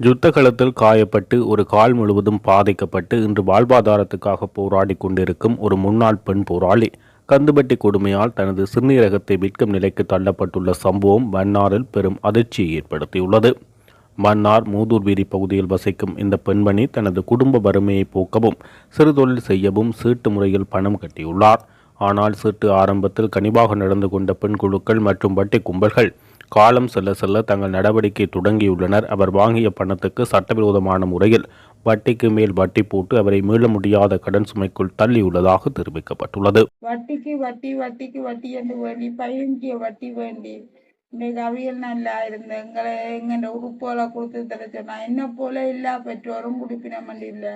யுத்த களத்தில் காயப்பட்டு ஒரு கால் முழுவதும் பாதிக்கப்பட்டு இன்று வாழ்வாதாரத்துக்காக போராடி கொண்டிருக்கும் ஒரு முன்னாள் பெண் போராளி கந்துவட்டி கொடுமையால் தனது சிறுநீரகத்தை விற்கும் நிலைக்கு தள்ளப்பட்டுள்ள சம்பவம் மன்னாரில் பெரும் அதிர்ச்சியை ஏற்படுத்தியுள்ளது. மன்னார் மூதூர் வீதி பகுதியில் வசிக்கும் இந்த பெண்மணி தனது குடும்ப வறுமையை போக்கவும் சிறு தொழில் செய்யவும் சீட்டு முறையில் பணம் கட்டியுள்ளார். ஆனால் சீட்டு ஆரம்பத்தில் கனிவாக நடந்து கொண்ட பெண் குழுக்கள் மற்றும் வட்டி கும்பல்கள் காலம் செல்ல செல்ல தங்கள் நடவடிக்கை தொடங்கியுள்ளனர். அவர் வாங்கிய பணத்துக்கு சட்டவிரோதமான முறையில் வட்டிக்கு மேல் வட்டி போட்டு அவரை மீள முடியாத கடன் சுமைக்குள் தள்ளியுள்ளதாக தெரிவிக்கப்பட்டுள்ளது. வட்டிக்கு வட்டி வட்டிக்கு வட்டி என்று வேண்டி பையன்கிய வட்டி வேண்டி இன்னைக்கு அவியல் நல்லா இருந்த எங்க உறுப்போல கொடுத்து தர சொன்னா என்ன போல எல்லா பெற்றோரும் குடிப்பின மண்டி இல்ல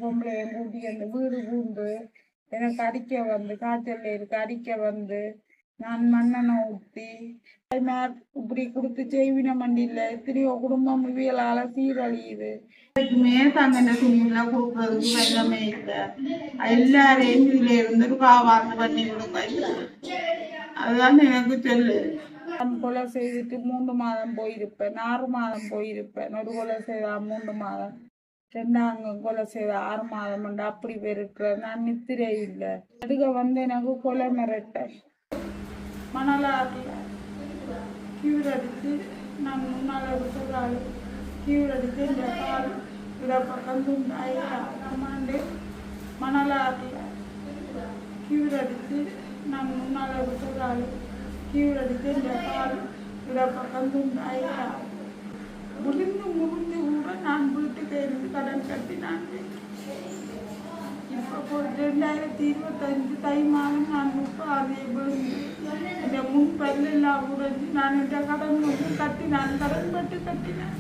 பொம்பளை கூட்டி அந்த வீடு பூண்டு எனக்கு அடிக்க வந்து காய்ச்சல் இருக்கு அடிக்க வந்து நான் மண்ணெண்ணை ஊற்றி இப்படி கொடுத்து செய்வின மண்டி இல்லை எத்தனையோ குடும்பம் இவியலால சீரழியுது. தங்க துணியில கொடுக்கறதுக்கு வெள்ளமே இல்லை. எல்லாரையும் இதுல இருந்து காவாந்து பண்ணி கொடுக்க அதுதான் எனக்கு சொல்லு. நான் கொலை செய்துட்டு 3 மாதம் போயிருப்பேன், 6 மாதம் போயிருப்பேன். ஒரு கொலை செய்தா 3 மாதம், 2 கொலை செய்த 6 மாதம் அப்படி பெருக்கிற நான் நித்திரே இல்லை. அதுக்கு வந்து எனக்கு கொலை மிரட்ட மணலாட்டில் கீழ் அடித்து நான் முன்னால் சொல்றாரு கீழ் அடித்து இந்த கால் இட பக்கம் துண்டாயிரமாண்டு மணலாட்டில் கீழ் அடித்து நான் முன்னால் சொல்றாரு கீழ் அடித்து இந்த கால் இட பக்கம் துண்டாயிர முடிந்து கூட நான் வீட்டுக்கு இருந்து கடன் கட்டினான். இப்போ 2025 தை மாதம் நான் 30 இந்த முன்பெல்லாம் உடைஞ்சு நான் இந்த கடன் வந்து கட்டினான், கடன் பட்டு கட்டினேன்.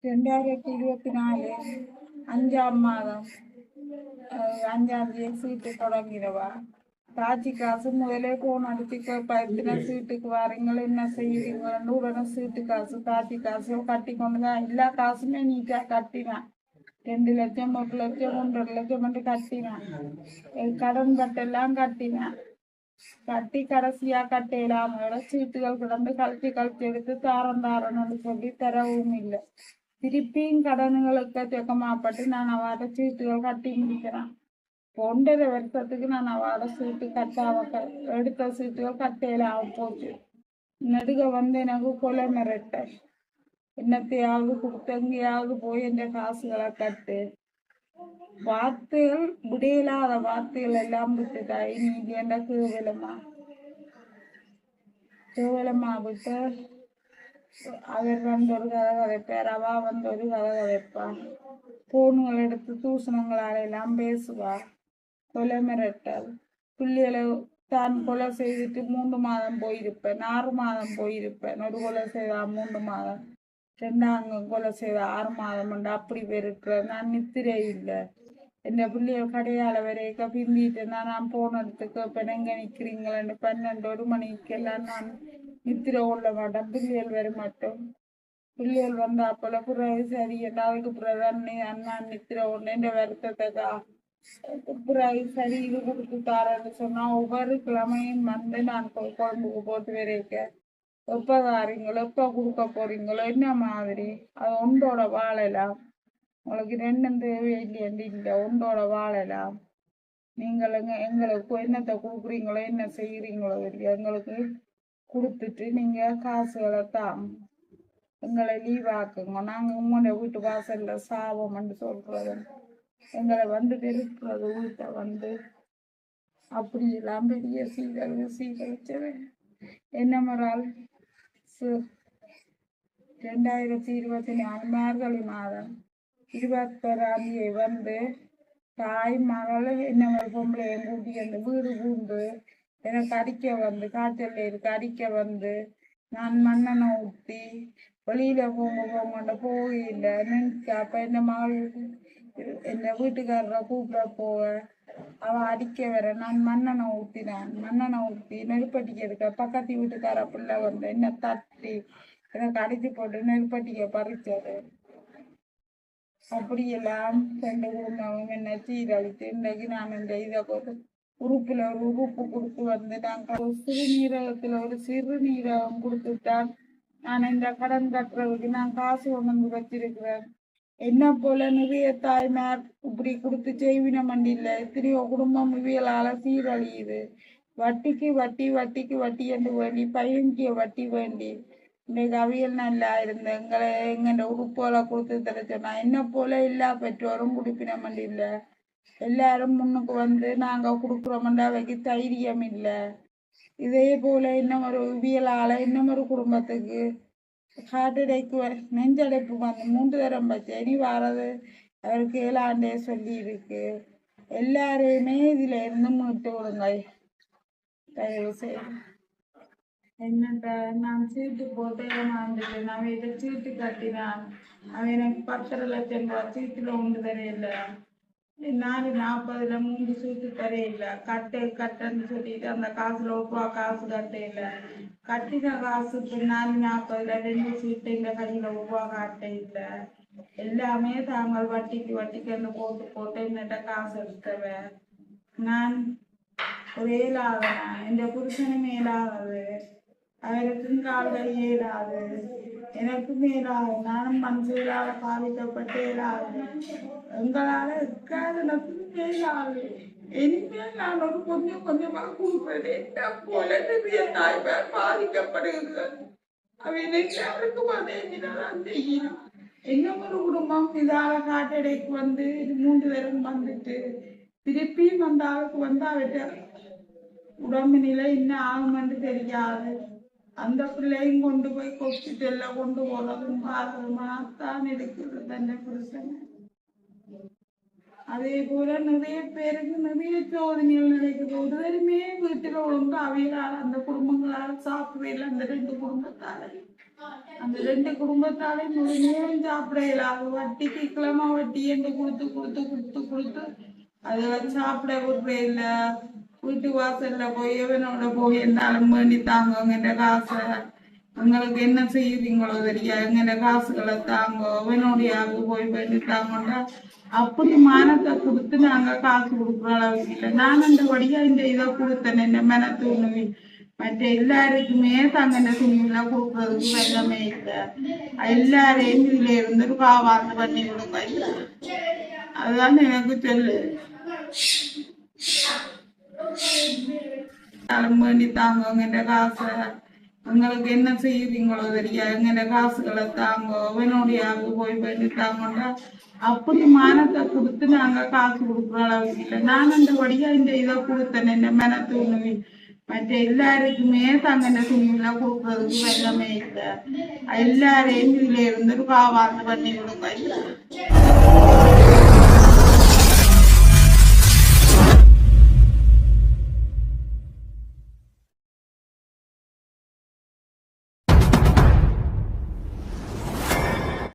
ரெண்டாயிரத்தி 24 5ஆம் மாதம் 5ஆம் தேதி சீட்டு தொடங்கிறவா தாச்சி காசு முதலே போன் அடிச்சு கேட்பா சீட்டுக்கு வாரீங்களோ என்ன செய்யறீங்களோ உடனே சீட்டு காசு தாச்சி காசு கட்டி கொண்டுதான் எல்லா காசுமே நீட்டா கட்டினான். 2 லட்சம் 1 லட்சம் 1.5 லட்சம் மட்டும் கட்டினான். கடன் கட்டெல்லாம் கட்டினான். கட்டி கடைசியா கட்டையிலாம சீட்டுகள் கிடந்து கழிச்சு எடுத்து தாரன்னு சொல்லி தரவும் இல்லை. திருப்பியும் கடன்களுக்கு சொக்கமாப்பட்டு நான் அவட சீட்டுகள் கட்டி முடிக்கிறேன். 1.5 வருஷத்துக்கு நான் அவட சீட்டு எடுத்த சீட்டுகள் கட்டையிலாம போச்சு. நெடுக வந்து எனக்கு கொலை மிரட்ட என்னத்தையாவது கொடுத்து எங்கேயாவது போய் என்ற காசுகளை கட்டு வார்த்தைகள் விடையில்லாத வார்த்தைகள் எல்லாம் விட்டுட்டாய். நீ என்ன கேவலமா விட்டு அவர் வந்து ஒரு கதை கதைப்பார், அவா வந்து ஒரு கதை கதைப்பா, போன்கள் எடுத்து தூசணங்களாலெல்லாம் பேசுவா. கொலை மிரட்டல் பிள்ளைகளை தான் கொலை செய்துட்டு 3 மாதம் போயிருப்பேன், 6 மாதம் போயிருப்பேன். ஒரு கொலை செய்தா 3 மாதம், 2 கொலை செய்த 6 மாதம் அப்படி பெருக்கிற நான் நித்திரே இல்லை. என் பிள்ளைகள் கடையாள வரைக்க பிந்திட்டு நான் போனதுக்கு இப்போ எங்கே நிற்கிறீங்களேன்னு 12 மணிக்கெல்லாம் நான் நித்திர கொள்ள மாட்டேன். பிள்ளைகள் வர மாட்டோம். பிள்ளைகள் வந்தா போல பிறகு சரி அதுக்கு பிறகு அண்ணா நித்திர கொண்டு இந்த வருத்தத்தை பிறகு சரி இது கொடுத்து தாரன்னு சொன்னா ஒவ்வொரு கிழமையும் வந்து நான் குழம்புக்கு போட்டு வரைக்க எப்போ தாரீங்களோ எப்போ கொடுக்க போறீங்களோ என்ன மாதிரி அது ஒன்றோட வாழலாம். உங்களுக்கு 2 தேவையில்லை இல்லை, ஒன்றோட வாழலாம். நீங்கள் எங்களுக்கு என்னத்தை கொடுக்குறீங்களோ என்ன செய்கிறீங்களோ இல்லையா எங்களுக்கு கொடுத்துட்டு நீங்கள் காசுகளை தான் எங்களை லீவ் ஆக்குங்க. நாங்கள் உங்களோட வீட்டு வாசல்ல சாபம்னு சொல்றது எங்களை வந்து வெறுக்கிறது வீட்டை வந்து அப்படியெல்லாம் பெரிய சீரழிச்சது. என்ன மறால் 2024 மார்கழி மாதம் 21ஆம் தேதி வந்து தாய் மகள் என்ன பொம்பளை கூட்டி அந்த வீடு பூண்டு எனக்கு அடிக்க வந்து காய்ச்சல் இருக்கு அடிக்க வந்து நான் மண்ணெண்ணை ஊற்றி வெளியில போங்க போகல நினைச்சா அப்ப என் வீட்டுக்காரரை கூப்பிட போவ அவ அடிக்க வர நான் மண்ணெண்ணை ஊத்தி நெருப்பட்டிக்க எடுக்க பக்கத்து வீட்டுக்கார பிள்ளை வந்து என்ன தட்டி எனக்கு அடிச்சு போட்டு நெருப்பட்டிக்க பறிச்சது. அப்படியெல்லாம் ரெண்டு குடும்பமும் என்ன சீரழித்து இன்றைக்கு நான் இந்த இதை உறுப்புல ஒரு உறுப்பு கொடுத்து வந்து நாங்கள் ஒரு சிறுநீரகத்துல ஒரு சிறுநீரகம் கொடுத்துட்டான். நான் இந்த கடன் கட்டுறதுக்கு நான் காசு கொண்டு வந்து வச்சிருக்கிறேன். என்ன போல நிறைய தாய்மார் இப்படி கொடுத்து செய்வின மண்டியில் எத்தனையோ குடும்பம் இவியலால சீரழியுது. வட்டிக்கு வட்டி வட்டிக்கு வட்டி என்று வேண்டி பையன்கிய வட்டி வேண்டி இன்னைக்கு அவியல் நல்லா இருந்த எங்கட உறுப்போல கொடுத்து தர சொன்னா என்ன போல எல்லா பெற்றோரும் குடிப்பின மண்டியில் எல்லாரும் முன்னுக்கு வந்து நாங்க கொடுக்குறோம்டா அவைக்கு தைரியம் இல்லை. இதே போல இன்னும் ஒரு இவியலால இன்னும் ஒரு குடும்பத்துக்கு ஹார்ட் அட்டாக் நெஞ்சடைப்பு வந்து 3 தரம் பச்சு இனி வாரது அவருக்கு 7 சொல்லி இருக்கு. எல்லாரையுமே இதுல இருந்து மீட்டு விடுங்க தயவு செய்து. என்னட்ட நான் சீட்டு போட்டு ஏமாந்துட்டேன். நான் இதை சீட்டு கட்டினான். அவன் எனக்கு 10 லட்சம் ரூபாய் சீட்டுல உண்டு தரையில 440ல 3 சீட்டு தரையில கட்டுன்னு சொல்லிட்டு அந்த காசுல ரூபா காசு கட்டையில கட்டின காசு 440ல 2 சீட்டு இந்த கையில ரூபா காட்டையில எல்லாமே தாங்கள் வட்டிக்கு போட்டு என்னட்ட காசு எடுத்தவன். நான் ஒரு ஏழாவதான் எந்த புருஷனும் ஏழாவது அவருக்கும் கால்கள் ஏறாது எனக்கும் ஏறாது. நானும் மனசுகளால பாதிக்கப்பட்டு ஏறாது எங்களால எக்காதனக்கும் ஏறாது. இனிமேல் நான் ஒரு கொஞ்சமா கொடுப்பேன். என்ன போல நிறைய தாய்மார் பாதிக்கப்படுகிறது. அவன் எல்லாருக்கும் அதே தான் செய்யணும். என்ன ஒரு குடும்பம் இதால காட்டடைக்கு வந்து 3 தரம் வந்துட்டு திருப்பியும் அந்த ஆளுக்கு வந்து அவட்ட உடம்பு நிலை இன்னும் ஆகுமென்று தெரியாது. அந்த பிள்ளையும் கொண்டு போய் ஹாஸ்பிட்டல்ல கொண்டு போறதும் பாதகமாகத்தான் இருக்குது தன்னை புருஷன். அதே போல நிறைய பேருக்கு நிறைய சோதனைகள் நடக்குது. ஒருவருமே வீட்டுல ஒழுங்கு அவைகளால் அந்த குடும்பங்களால் சாப்பிடல. அந்த 2 குடும்பத்தாலே முழுமையும் சாப்பிட இயலாது. வட்டிக்கு கிழமை வட்டி என்று கொடுத்து அதை சாப்பிட விடுற இல்ல. வீட்டு வாசல்ல போய் எவனோட போய் என்னாலும் வேண்டி தாங்க காசை எங்களுக்கு என்ன செய்யுறீங்களோ தெரியா எங்க காசுகளை தாங்க அவனுடைய போய் வேண்டி தாங்கண்டா அப்படி மானத்தை கொடுத்து நாங்க காசு கொடுக்குற அளவுக்கு இல்லை. நான் அந்த வழியா இந்த இதை கொடுத்தேன் என்ன மன துணிவி. மற்ற எல்லாருக்குமே தாங்க இந்த துணிவெல்லாம் கொடுக்கறதுக்கு வெள்ளமே இல்லை. எல்லாரையும் இதுல இருந்து காவாந்து பண்ணி கொடுங்க. அதுதான் எனக்கு சொல்லு. வேண்டி தாங்க காசை எங்களுக்கு என்ன செய்யுறீங்களோ தெரியா எங்க காசுகளை தாங்க அவனுடைய போய் வேண்டி தாங்கண்டா அப்படி மானத்தை கொடுத்து நாங்க காசு கொடுக்குற அளவுக்கு இல்லை. நான் அந்த வழியா இந்த இதை கொடுத்தேன் என்ன மன துணிவி. மற்ற எல்லாருக்குமே தாங்க இந்த துணிவெல்லாம் கொடுக்கறதுக்கு வெள்ளமே இல்லை. எல்லாரையும் இதுல இருந்து காவாந்து பண்ணி கொடுங்க.